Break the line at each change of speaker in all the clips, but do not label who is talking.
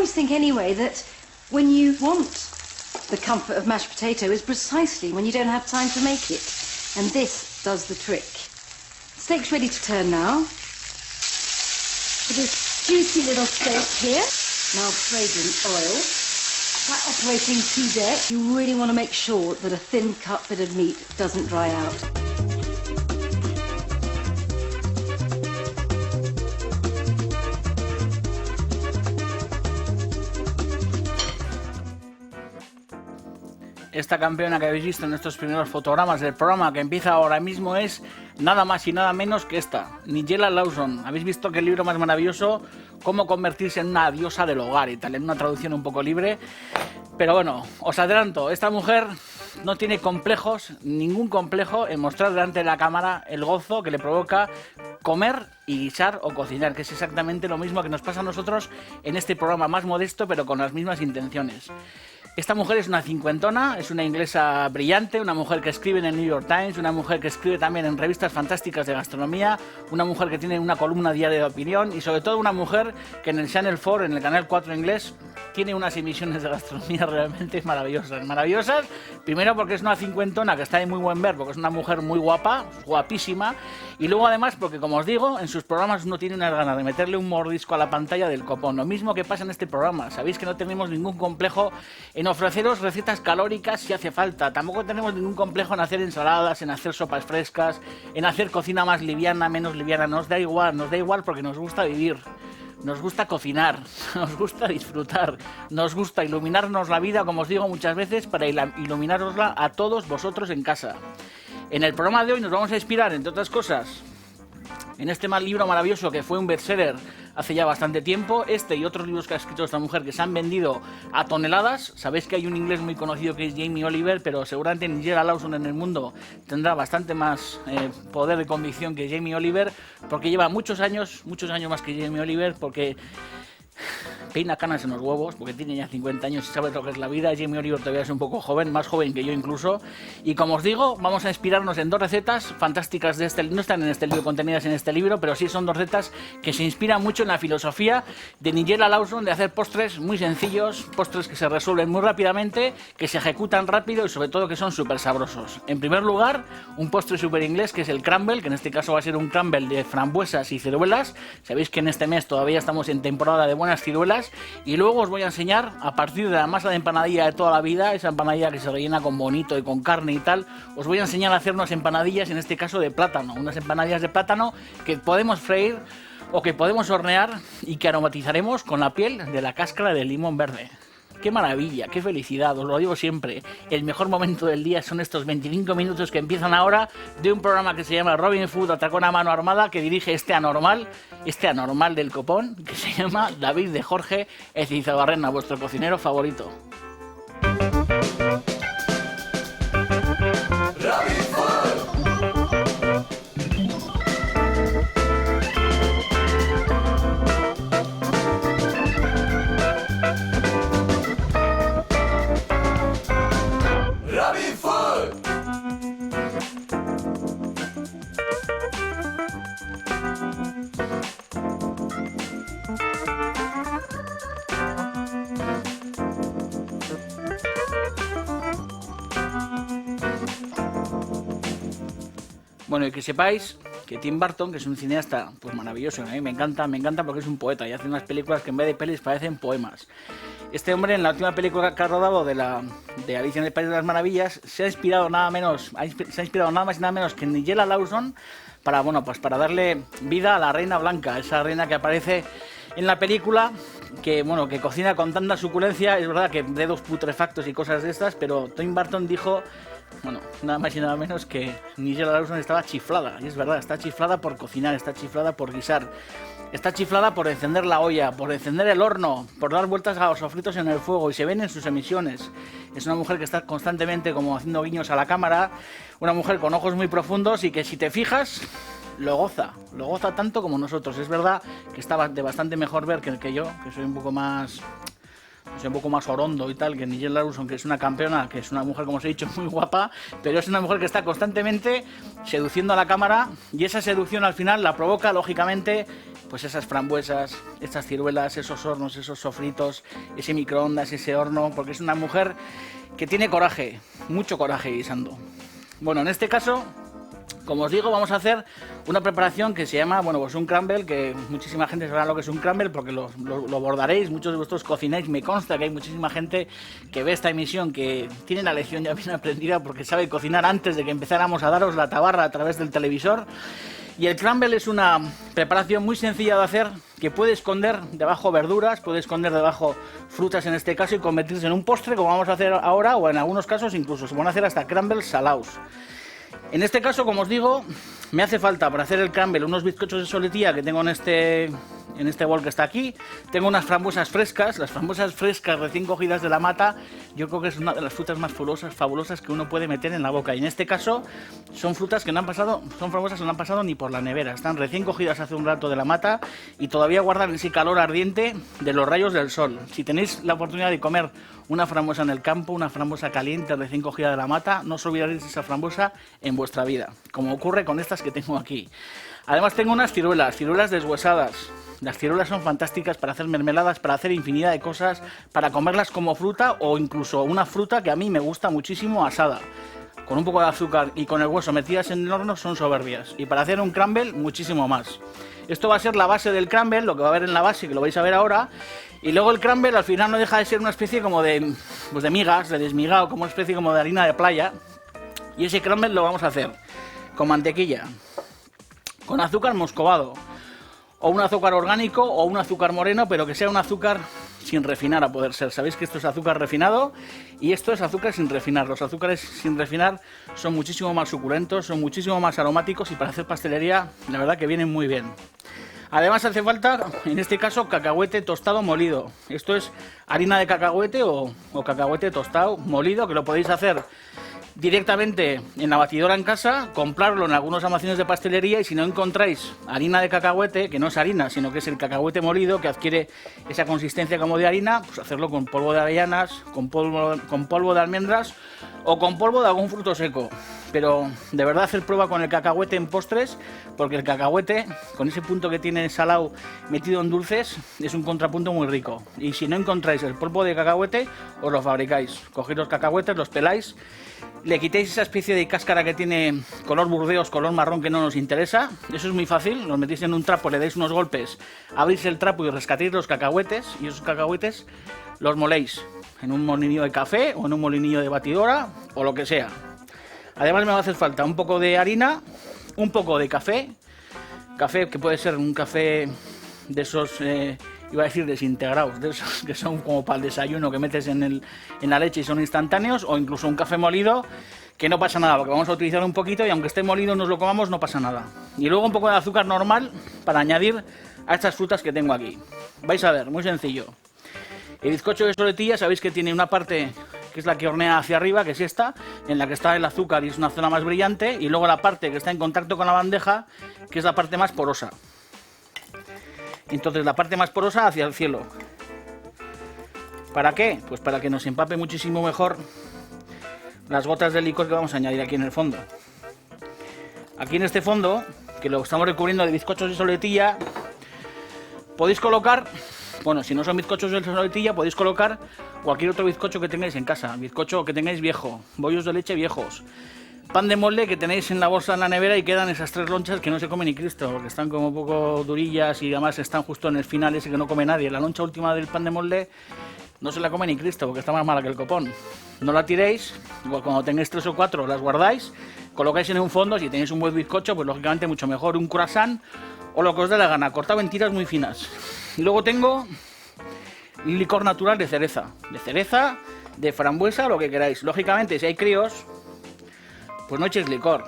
always think anyway that when you want the comfort of mashed potato is precisely when you don't have time to make it. And this does the trick. Steak's ready to turn now. For this juicy little steak here, now fragrant oil. By operating to deck, you really want to make sure that a thin cut bit of meat doesn't dry out.
Esta campeona que habéis visto en estos primeros fotogramas del programa que empieza ahora mismo es nada más y nada menos que esta, Nigella Lawson. Habéis visto que el libro más maravilloso, Cómo convertirse en una diosa del hogar y tal, en una traducción un poco libre. Pero bueno, os adelanto, esta mujer no tiene complejos, ningún complejo en mostrar delante de la cámara el gozo que le provoca comer y guisar o cocinar, que es exactamente lo mismo que nos pasa a nosotros en este programa más modesto, pero con las mismas intenciones. Esta mujer es una cincuentona, es una inglesa brillante, una mujer que escribe en el New York Times, una mujer que escribe también en revistas fantásticas de gastronomía, una mujer que tiene una columna diaria de opinión y sobre todo una mujer que en el Channel 4, en el canal 4 inglés, tiene unas emisiones de gastronomía realmente maravillosas. Maravillosas, primero porque es una cincuentona que está de muy buen ver, porque es una mujer muy guapa, guapísima, y luego además porque, como os digo, en sus programas uno tiene unas ganas de meterle un mordisco a la pantalla del copón. Lo mismo que pasa en este programa. Sabéis que no tenemos ningún complejo en ofreceros recetas calóricas si hace falta. Tampoco tenemos ningún complejo en hacer ensaladas, en hacer sopas frescas, en hacer cocina más liviana, menos liviana. Nos da igual porque nos gusta vivir. Nos gusta cocinar, nos gusta disfrutar, nos gusta iluminarnos la vida, como os digo muchas veces, para iluminárosla a todos vosotros en casa. En el programa de hoy nos vamos a inspirar, entre otras cosas, en este libro maravilloso que fue un bestseller hace ya bastante tiempo, este y otros libros que ha escrito esta mujer que se han vendido a toneladas. Sabéis que hay un inglés muy conocido que es Jamie Oliver, pero seguramente Nigella Lawson en el mundo tendrá bastante más poder de convicción que Jamie Oliver, porque lleva muchos años más que Jamie Oliver, porque peina canas en los huevos, porque tiene ya 50 años y sabe lo que es la vida. Jamie Oliver todavía es un poco joven, más joven que yo incluso. Y como os digo, vamos a inspirarnos en dos recetas fantásticas de este, no están en este libro, contenidas en este libro, pero sí son dos recetas que se inspiran mucho en la filosofía de Nigella Lawson de hacer postres muy sencillos, postres que se resuelven muy rápidamente, que se ejecutan rápido y sobre todo que son súper sabrosos. En primer lugar, un postre súper inglés que es el crumble, que en este caso va a ser un crumble de frambuesas y ciruelas. Sabéis que en este mes todavía estamos en temporada de buenas ciruelas. Y luego os voy a enseñar, a partir de la masa de empanadilla de toda la vida, esa empanadilla que se rellena con bonito y con carne y tal, os voy a enseñar a hacer unas empanadillas, en este caso de plátano, unas empanadillas de plátano que podemos freír o que podemos hornear y que aromatizaremos con la piel de la cáscara del limón verde. ¡Qué maravilla! ¡Qué felicidad! Os lo digo siempre. El mejor momento del día son estos 25 minutos que empiezan ahora de un programa que se llama Robin Food Atracón a mano armada, que dirige este anormal del copón, que se llama David de Jorge Ecizabarrena, vuestro cocinero favorito. Bueno, y que sepáis que Tim Burton, que es un cineasta pues maravilloso, a mí me encanta porque es un poeta y hace unas películas que en vez de pelis parecen poemas. Este hombre, en la última película que ha rodado de Alicia en el País de las Maravillas, se ha inspirado nada más y nada menos que en Nigella Lawson para darle vida a la Reina Blanca, esa reina que aparece en la película, que cocina con tanta suculencia. Es verdad que dedos putrefactos y cosas de estas, pero Tim Burton dijo, nada más y nada menos que Nigella Lawson estaba chiflada, y es verdad, está chiflada por cocinar, está chiflada por guisar, está chiflada por encender la olla, por encender el horno, por dar vueltas a los sofritos en el fuego, y se ven en sus emisiones. Es una mujer que está constantemente como haciendo guiños a la cámara, una mujer con ojos muy profundos y que, si te fijas, lo goza tanto como nosotros. Es verdad que está de bastante mejor ver que yo, que soy un poco más orondo y tal, que Nigella Lawson, que es una campeona, que es una mujer, como os he dicho, muy guapa, pero es una mujer que está constantemente seduciendo a la cámara, y esa seducción al final la provoca, lógicamente, pues esas frambuesas, estas ciruelas, esos hornos, esos sofritos, ese microondas, ese horno, porque es una mujer que tiene coraje, mucho coraje guisando. Bueno, en este caso, como os digo, vamos a hacer una preparación que se llama, bueno, pues un crumble, que muchísima gente sabrá lo que es un crumble porque lo bordaréis, muchos de vosotros cocináis, me consta que hay muchísima gente que ve esta emisión, que tiene la lección ya bien aprendida porque sabe cocinar antes de que empezáramos a daros la tabarra a través del televisor. Y el crumble es una preparación muy sencilla de hacer, que puede esconder debajo verduras, puede esconder debajo frutas en este caso y convertirse en un postre como vamos a hacer ahora, o en algunos casos incluso se van a hacer hasta crumbles salados. En este caso, como os digo, me hace falta para hacer el crumble unos bizcochos de soletilla que tengo en este bol que está aquí. Tengo unas frambuesas frescas, las frambuesas frescas recién cogidas de la mata. Yo creo que es una de las frutas más fabulosas que uno puede meter en la boca. Y en este caso son frutas que no han pasado, son frambuesas que no han pasado ni por la nevera. Están recién cogidas hace un rato de la mata y todavía guardan ese calor ardiente de los rayos del sol. Si tenéis la oportunidad de comer una frambuesa en el campo, una frambuesa caliente recién cogida de la mata, no os olvidaréis de esa frambuesa en vuestra vida, como ocurre con estas que tengo aquí. Además tengo unas ciruelas deshuesadas. Las ciruelas son fantásticas para hacer mermeladas, para hacer infinidad de cosas, para comerlas como fruta o incluso una fruta que a mí me gusta muchísimo asada. Con un poco de azúcar y con el hueso metidas en el horno son soberbias. Y para hacer un crumble, muchísimo más. Esto va a ser la base del crumble, lo que va a haber en la base, que lo vais a ver ahora. Y luego el crumble al final no deja de ser una especie como de, pues de migas, de desmigado, como una especie como de harina de playa. Y ese crumble lo vamos a hacer con mantequilla, con azúcar moscovado, o un azúcar orgánico o un azúcar moreno, pero que sea un azúcar sin refinar a poder ser. Sabéis que esto es azúcar refinado y esto es azúcar sin refinar. Los azúcares sin refinar son muchísimo más suculentos, son muchísimo más aromáticos y para hacer pastelería la verdad que vienen muy bien. Además hace falta, en este caso, cacahuete tostado molido. Esto es harina de cacahuete o cacahuete tostado molido, que lo podéis hacer directamente en la batidora en casa, comprarlo en algunos almacenes de pastelería y si no encontráis harina de cacahuete, que no es harina, sino que es el cacahuete molido que adquiere esa consistencia como de harina, pues hacerlo con polvo de avellanas, con polvo de almendras o con polvo de algún fruto seco. Pero de verdad hacer prueba con el cacahuete en postres, porque el cacahuete, con ese punto que tiene salado metido en dulces, es un contrapunto muy rico. Y si no encontráis el polvo de cacahuete, os lo fabricáis. Cogéis los cacahuetes, los peláis, le quitéis esa especie de cáscara que tiene color burdeos, color marrón que no nos interesa. Eso es muy fácil, los metéis en un trapo, le dais unos golpes, abrís el trapo y rescatéis los cacahuetes, y esos cacahuetes los moléis en un molinillo de café o en un molinillo de batidora o lo que sea. Además me va a hacer falta un poco de harina, un poco de café que puede ser un café de esos, iba a decir desintegrados, de esos que son como para el desayuno que metes en la leche y son instantáneos, o incluso un café molido, que no pasa nada, porque vamos a utilizar un poquito y aunque esté molido nos lo comamos, no pasa nada. Y luego un poco de azúcar normal para añadir a estas frutas que tengo aquí. Vais a ver, muy sencillo. El bizcocho de soletilla sabéis que tiene una parte que es la que hornea hacia arriba, que es esta, en la que está el azúcar y es una zona más brillante, y luego la parte que está en contacto con la bandeja, que es la parte más porosa. Entonces la parte más porosa hacia el cielo. ¿Para qué? Pues para que nos empape muchísimo mejor las gotas de licor que vamos a añadir aquí en el fondo. Aquí en este fondo, que lo estamos recubriendo de bizcochos de soletilla, podéis colocar, bueno, si no son bizcochos de soletilla, podéis colocar cualquier otro bizcocho que tengáis en casa, bizcocho que tengáis viejo, bollos de leche viejos, pan de molde que tenéis en la bolsa en la nevera y quedan esas 3 lonchas que no se come ni Cristo, porque están como un poco durillas y además están justo en el final ese que no come nadie. La loncha última del pan de molde no se la come ni Cristo porque está más mala que el copón. No la tiréis, igual cuando tengáis 3 o 4 las guardáis, colocáis en un fondo, si tenéis un buen bizcocho, pues lógicamente mucho mejor, un croissant o lo que os dé la gana, cortado en tiras muy finas. Y luego tengo licor natural de cereza, de frambuesa, lo que queráis. Lógicamente, si hay críos, pues no echéis licor.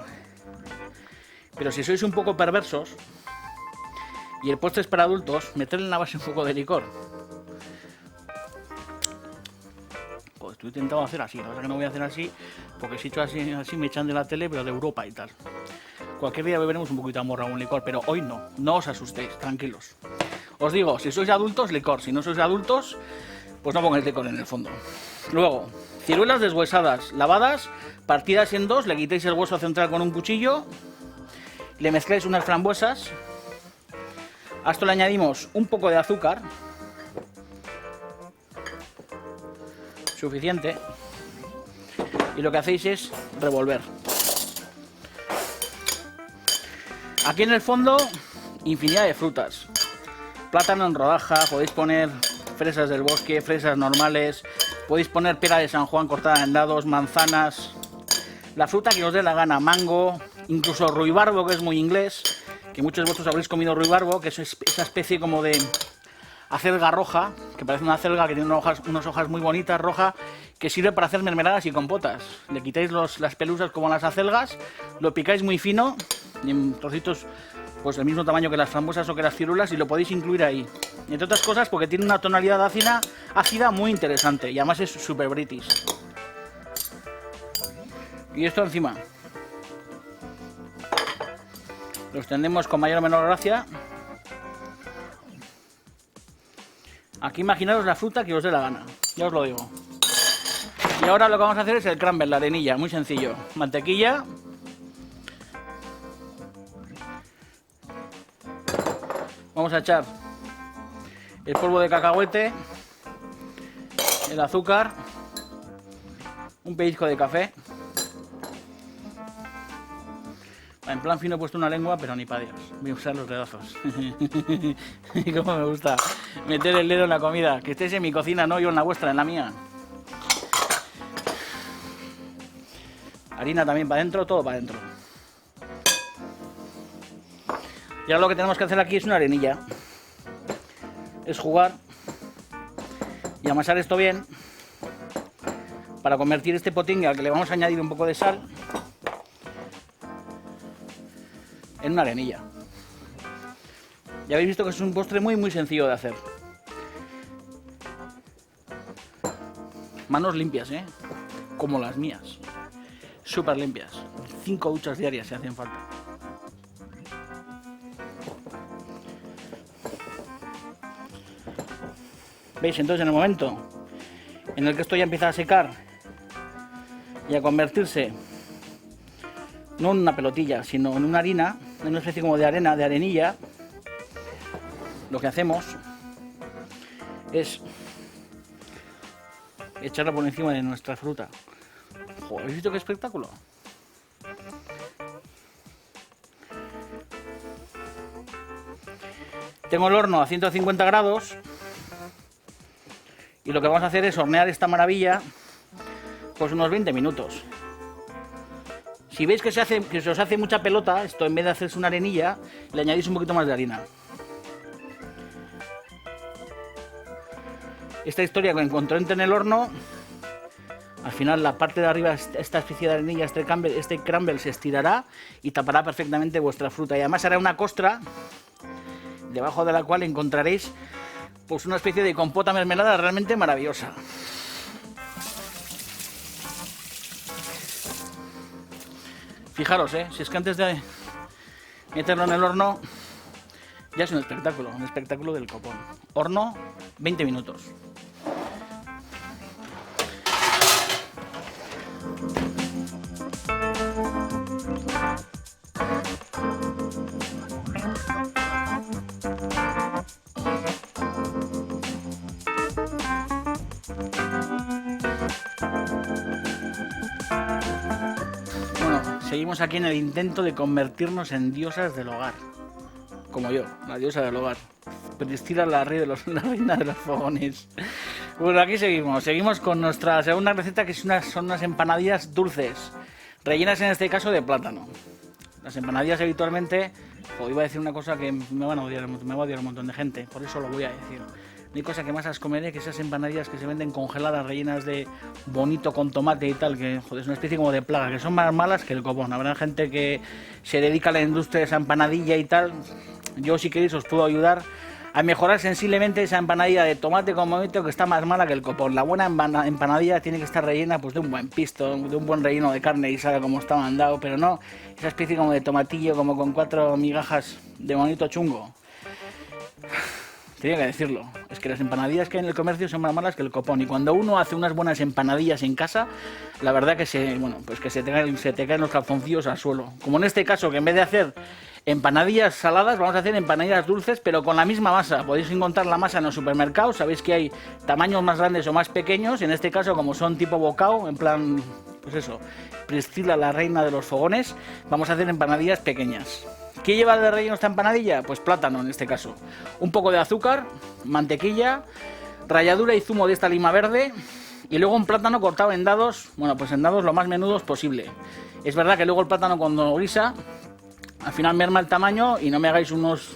Pero si sois un poco perversos y el postre es para adultos, metedle en la base un poco de licor. Pues estoy intentando hacer así, la verdad que no voy a hacer así, porque si he hecho así me echan de la tele, pero de Europa y tal. Cualquier día beberemos un poquito de amor a un licor, pero hoy no os asustéis, tranquilos. Os digo, si sois adultos, licor. Si no sois adultos, pues no pongáis licor en el fondo. Luego, ciruelas deshuesadas, lavadas, partidas en 2, le quitáis el hueso central con un cuchillo, le mezcláis unas frambuesas, A esto le añadimos un poco de azúcar. Suficiente. Y lo que hacéis es revolver. Aquí en el fondo, infinidad de frutas. Plátano en rodaja, podéis poner fresas del bosque, fresas normales, podéis poner pera de San Juan cortada en dados, manzanas, la fruta que os dé la gana, mango, incluso ruibarbo, que es muy inglés, que muchos de vosotros habréis comido ruibarbo, que es esa especie como de acelga roja, que parece una acelga que tiene unas hojas muy bonitas, roja, que sirve para hacer mermeladas y compotas. Le quitáis las pelusas como las acelgas, lo picáis muy fino, y en trocitos pues del mismo tamaño que las frambuesas o que las ciruelas, y lo podéis incluir ahí. Y entre otras cosas porque tiene una tonalidad ácida muy interesante, y además es super british. Y esto encima lo extendemos con mayor o menor gracia. Aquí imaginaros la fruta que os dé la gana, ya os lo digo. Y ahora lo que vamos a hacer es el crumble, la arenilla, muy sencillo. Mantequilla. Vamos a echar el polvo de cacahuete, el azúcar, un pellizco de café. En plan fino he puesto una lengua, pero ni para Dios. Voy a usar los dedazos. Y cómo me gusta meter el dedo en la comida. Que estéis en mi cocina, no yo en la vuestra, en la mía. Harina también para adentro, todo para adentro. Y ahora lo que tenemos que hacer aquí es una arenilla. Es jugar y amasar esto bien para convertir este potingue al que le vamos a añadir un poco de sal en una arenilla. Ya habéis visto que es un postre muy sencillo de hacer. Manos limpias, como las mías. Súper limpias. 5 duchas diarias si hacen falta. ¿Veis? Entonces en el momento en el que esto ya empieza a secar y a convertirse no en una pelotilla, sino en una harina, en una especie como de arena, de arenilla, lo que hacemos es echarla por encima de nuestra fruta. Joder, ¿habéis visto qué espectáculo? Tengo el horno a 150 grados y lo que vamos a hacer es hornear esta maravilla pues unos 20 minutos. Si veis que se os hace mucha pelota, esto en vez de hacerse una arenilla, le añadís un poquito más de harina. Esta historia que encontró en el horno, al final la parte de arriba, esta especie de arenilla, este crumble se estirará y tapará perfectamente vuestra fruta. Y además hará una costra debajo de la cual encontraréis pues una especie de compota mermelada realmente maravillosa. Fijaros, si es que antes de meterlo en el horno ya es un espectáculo del copón. Horno, 20 minutos. Seguimos aquí en el intento de convertirnos en diosas del hogar. Como yo, la diosa del hogar. Priscila, la reina de los fogones. Bueno, aquí seguimos con nuestra segunda receta, que son unas empanadillas dulces, rellenas en este caso de plátano. Las empanadillas habitualmente, iba a decir una cosa que me va a odiar un montón de gente, por eso lo voy a decir. No hay cosa que más las comeré que esas empanadillas que se venden congeladas, rellenas de bonito con tomate y tal, que joder, es una especie como de plaga, que son más malas que el copón. Habrá gente que se dedica a la industria de esa empanadilla y tal. Yo, si queréis, os puedo ayudar a mejorar sensiblemente esa empanadilla de tomate con bonito, que está más mala que el copón. La buena empanadilla tiene que estar rellena pues de un buen pisto, de un buen relleno de carne y sabe como está mandado, pero no esa especie como de tomatillo, como con 4 migajas de bonito chungo. Tenía que decirlo, es que las empanadillas que hay en el comercio son más malas que el copón, y cuando uno hace unas buenas empanadillas en casa, la verdad que se te caen los calzoncillos al suelo. Como en este caso, que en vez de hacer empanadillas saladas, vamos a hacer empanadillas dulces, pero con la misma masa. Podéis encontrar la masa en los supermercados, sabéis que hay tamaños más grandes o más pequeños, en este caso como son tipo bocao, en plan, pues eso, Priscila, la reina de los fogones, vamos a hacer empanadillas pequeñas. ¿Qué lleva de relleno esta empanadilla? Pues plátano en este caso, un poco de azúcar, mantequilla, ralladura y zumo de esta lima verde y luego un plátano cortado en dados, bueno, pues en dados lo más menudos posible. Es verdad que luego el plátano cuando guisa, al final merma el tamaño y no me hagáis unos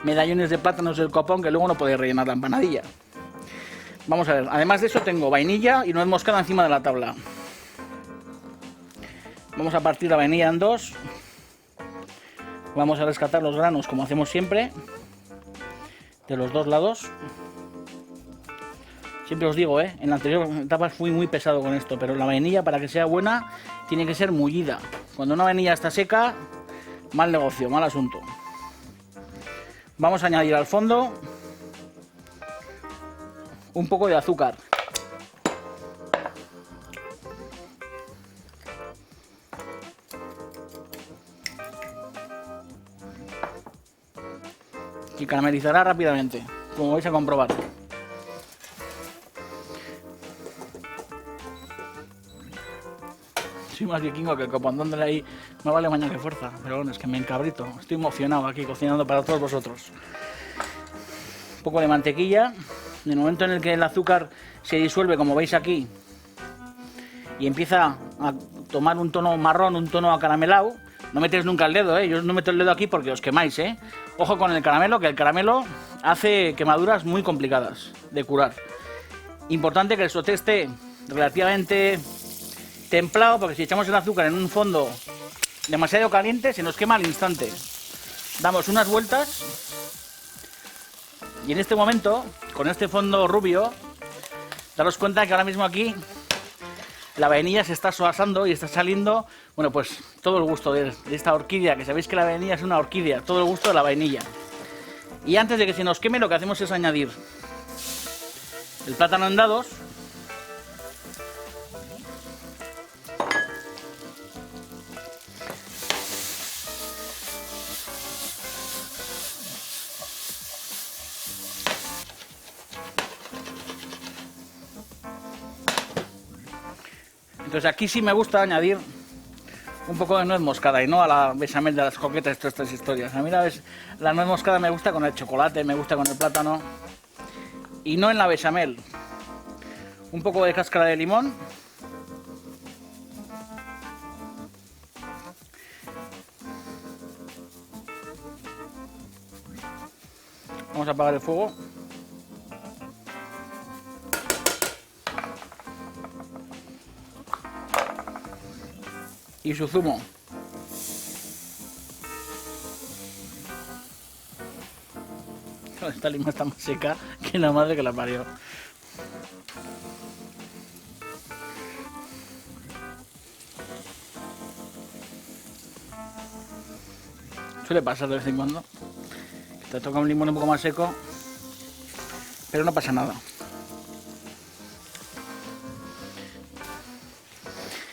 medallones de plátanos del copón que luego no podéis rellenar la empanadilla. Vamos a ver, además de eso tengo vainilla y nuez moscada encima de la tabla. Vamos a partir la vainilla en dos. Vamos a rescatar los granos como hacemos siempre, de los dos lados. Siempre os digo, en la anterior etapa fui muy pesado con esto, pero la vainilla para que sea buena tiene que ser mullida. Cuando una vainilla está seca, mal negocio, mal asunto. Vamos a añadir al fondo un poco de azúcar. Y caramelizará rápidamente, como vais a comprobar. Soy más vikingo que el copón, dándole ahí me vale mañana que fuerza, pero bueno, es que me encabrito, estoy emocionado aquí cocinando para todos vosotros. Un poco de mantequilla, en el momento en el que el azúcar se disuelve, como veis aquí, y empieza a tomar un tono marrón, un tono acaramelado, no metéis nunca el dedo, yo no meto el dedo aquí porque os quemáis, Ojo con el caramelo, que el caramelo hace quemaduras muy complicadas de curar. Importante que el sauté esté relativamente templado, porque si echamos el azúcar en un fondo demasiado caliente se nos quema al instante. Damos unas vueltas y en este momento, con este fondo rubio, daros cuenta que ahora mismo aquí la vainilla se está suavizando y está saliendo, bueno, pues todo el gusto de esta orquídea, que sabéis que la vainilla es una orquídea, todo el gusto de la vainilla. Y antes de que se nos queme, lo que hacemos es añadir el plátano en dados. Entonces aquí sí me gusta añadir un poco de nuez moscada y no a la bechamel de las croquetas, todas estas historias. A mí la nuez moscada me gusta con el chocolate, me gusta con el plátano y no en la bechamel. Un poco de cáscara de limón. Vamos a apagar el fuego. Y su zumo. Esta lima está más seca que la madre que la parió. Suele pasar de vez en cuando. Te toca un limón un poco más seco, pero no pasa nada.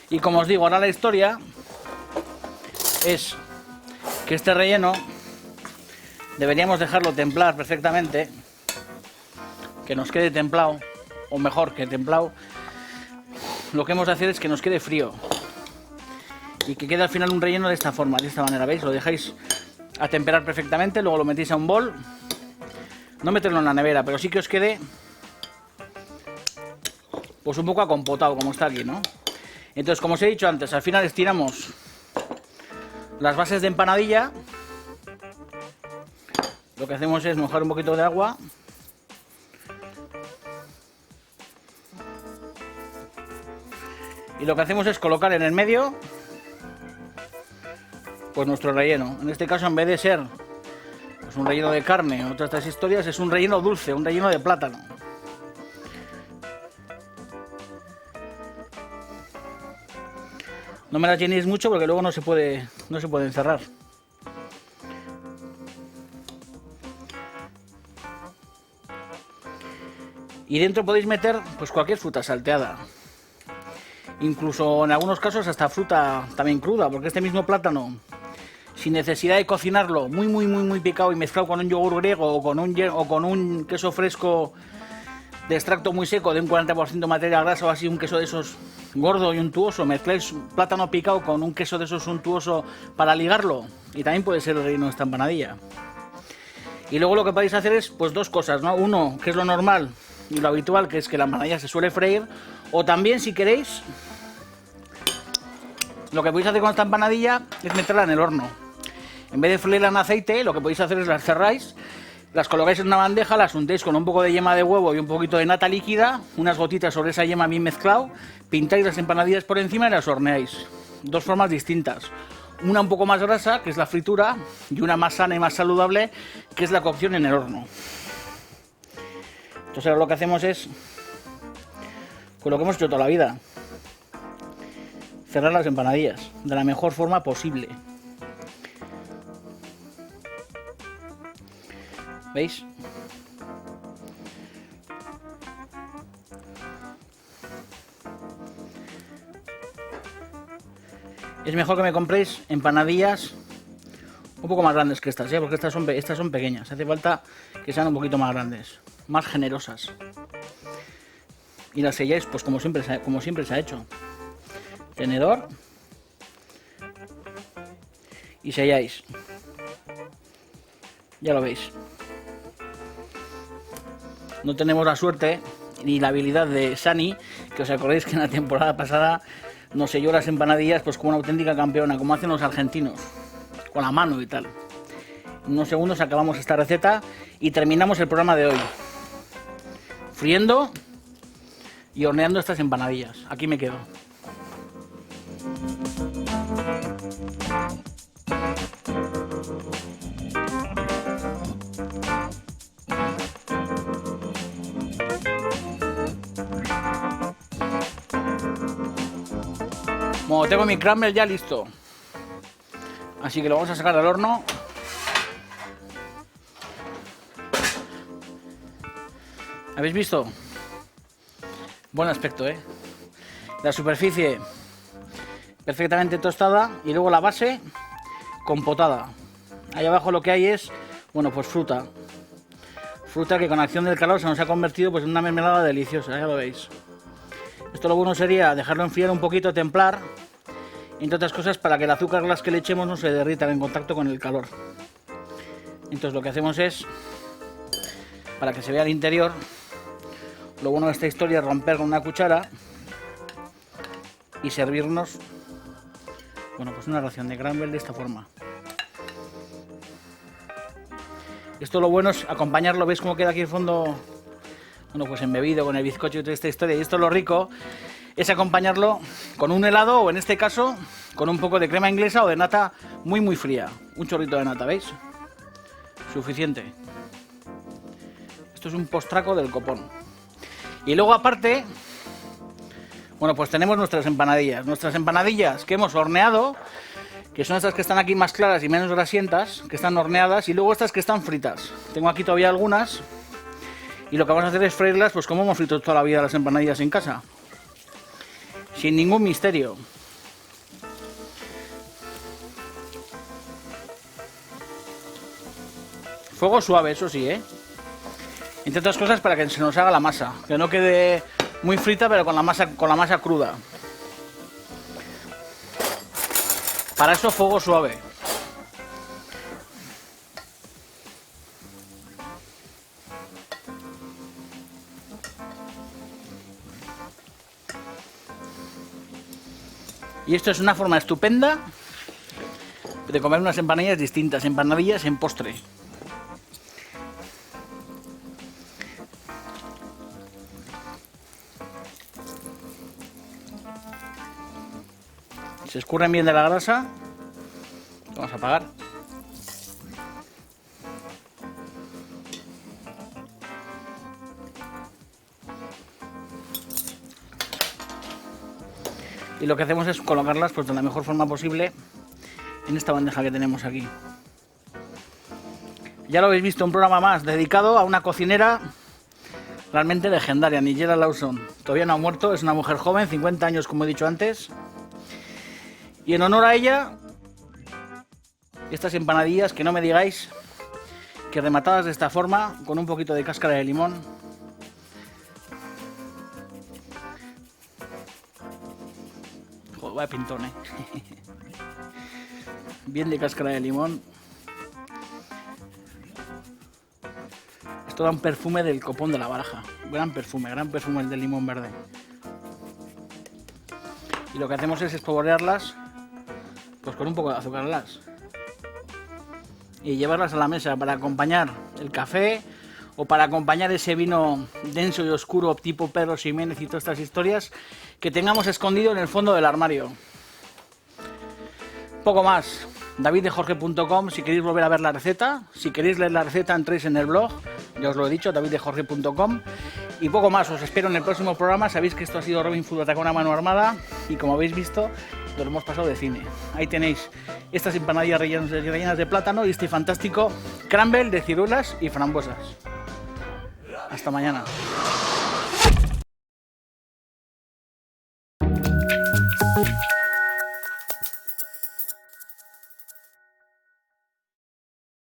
Y como os digo, ahora la historia es que este relleno deberíamos dejarlo templar perfectamente, que nos quede templado, o mejor que templado. Lo que hemos de hacer es que nos quede frío y que quede al final un relleno de esta forma, de esta manera, ¿veis? Lo dejáis a temperar perfectamente, luego lo metéis a un bol, no meterlo en la nevera, pero sí que os quede pues un poco acompotado, como está aquí, ¿no? Entonces, como os he dicho antes, al final estiramos las bases de empanadilla. Lo que hacemos es mojar un poquito de agua. Y lo que hacemos es colocar en el medio pues nuestro relleno. En este caso, en vez de ser pues un relleno de carne o todas estas historias, es un relleno dulce, un relleno de plátano. No me la llenéis mucho porque luego no se puede encerrar. Y dentro podéis meter pues cualquier fruta salteada. Incluso en algunos casos hasta fruta también cruda, porque este mismo plátano, sin necesidad de cocinarlo, muy picado y mezclado con un yogur griego o con un queso fresco de extracto muy seco, de un 40% materia grasa o así, un queso de esos gordo y untuoso, mezcláis plátano picado con un queso de esos untuoso para ligarlo, y también puede ser el relleno de esta empanadilla. Y luego lo que podéis hacer es pues dos cosas, ¿no? Uno, que es lo normal y lo habitual, que es que la empanadilla se suele freír, o también, si queréis, lo que podéis hacer con esta empanadilla es meterla en el horno. En vez de freírla en aceite, lo que podéis hacer es las cerráis, las colocáis en una bandeja, las untéis con un poco de yema de huevo y un poquito de nata líquida, unas gotitas sobre esa yema bien mezclado, pintáis las empanadillas por encima y las horneáis. Dos formas distintas. Una un poco más grasa, que es la fritura, y una más sana y más saludable, que es la cocción en el horno. Entonces ahora lo que hacemos es, pues lo que hemos hecho toda la vida, cerrar las empanadillas de la mejor forma posible. ¿Veis? Es mejor que me compréis empanadillas un poco más grandes que estas, porque estas son pequeñas. Hace falta que sean un poquito más grandes, más generosas. Y las selláis pues como siempre se ha hecho. Tenedor. Y selláis. Ya lo veis. No tenemos la suerte ni la habilidad de Sani, que os acordáis que en la temporada pasada nos selló las empanadillas pues como una auténtica campeona, como hacen los argentinos, con la mano y tal. En unos segundos acabamos esta receta y terminamos el programa de hoy, friendo y horneando estas empanadillas. Aquí me quedo. Bueno, tengo mi crumble ya listo, así que lo vamos a sacar al horno. ¿Habéis visto? Buen aspecto, ¿eh? La superficie perfectamente tostada y luego la base compotada. Ahí abajo lo que hay es, bueno, pues fruta. Fruta que con acción del calor se nos ha convertido pues en una mermelada deliciosa, ya lo veis. Esto lo bueno sería dejarlo enfriar un poquito, templar, entre otras cosas para que el azúcar las que le echemos no se derritan en contacto con el calor. Entonces lo que hacemos es, para que se vea el interior, lo bueno de esta historia es romper con una cuchara y servirnos, bueno, pues una ración de crumble de esta forma. Esto lo bueno es acompañarlo, ¿veis cómo queda aquí el fondo? Bueno, pues embebido con el bizcocho y toda esta historia. Y esto lo rico es acompañarlo con un helado o en este caso con un poco de crema inglesa o de nata muy fría. Un chorrito de nata, ¿veis? Suficiente. Esto es un postraco del copón. Y luego aparte, bueno, pues tenemos nuestras empanadillas. Nuestras empanadillas que hemos horneado, que son estas que están aquí más claras y menos grasientas, que están horneadas, y luego estas que están fritas. Tengo aquí todavía algunas. Y lo que vamos a hacer es freírlas, pues como hemos frito toda la vida las empanadillas en casa. Sin ningún misterio. Fuego suave, eso sí, ¿eh? Entre otras cosas para que se nos haga la masa. Que no quede muy frita, pero con la masa cruda. Para eso fuego suave. Y esto es una forma estupenda de comer unas empanadillas distintas, empanadillas en postre. Se escurren bien de la grasa. Vamos a apagar. Y lo que hacemos es colocarlas pues de la mejor forma posible en esta bandeja que tenemos aquí. Ya lo habéis visto, un programa más dedicado a una cocinera realmente legendaria, Nigella Lawson. Todavía no ha muerto, es una mujer joven, 50 años como he dicho antes. Y en honor a ella Estas empanadillas que no me digáis que rematadas de esta forma, con un poquito de cáscara de limón. Joder, vaya pintón, Bien de cáscara de limón. Esto da un perfume del copón de la baraja. Gran perfume el del limón verde. Y lo que hacemos es espolvorearlas pues con un poco de azúcar glass. Y llevarlas a la mesa para acompañar el café o para acompañar ese vino denso y oscuro tipo Pedro Ximénez y todas estas historias que tengamos escondido en el fondo del armario. Poco más. daviddejorge.com si queréis volver a ver la receta. Si queréis leer la receta entréis en el blog, ya os lo he dicho, daviddejorge.com. Y poco más, os espero en el próximo programa. Sabéis que esto ha sido Robin Food Ataca una mano armada y como habéis visto, nos lo hemos pasado de cine. Ahí tenéis estas empanadillas rellenas de plátano y este fantástico crumble de ciruelas y frambuesas. Hasta mañana.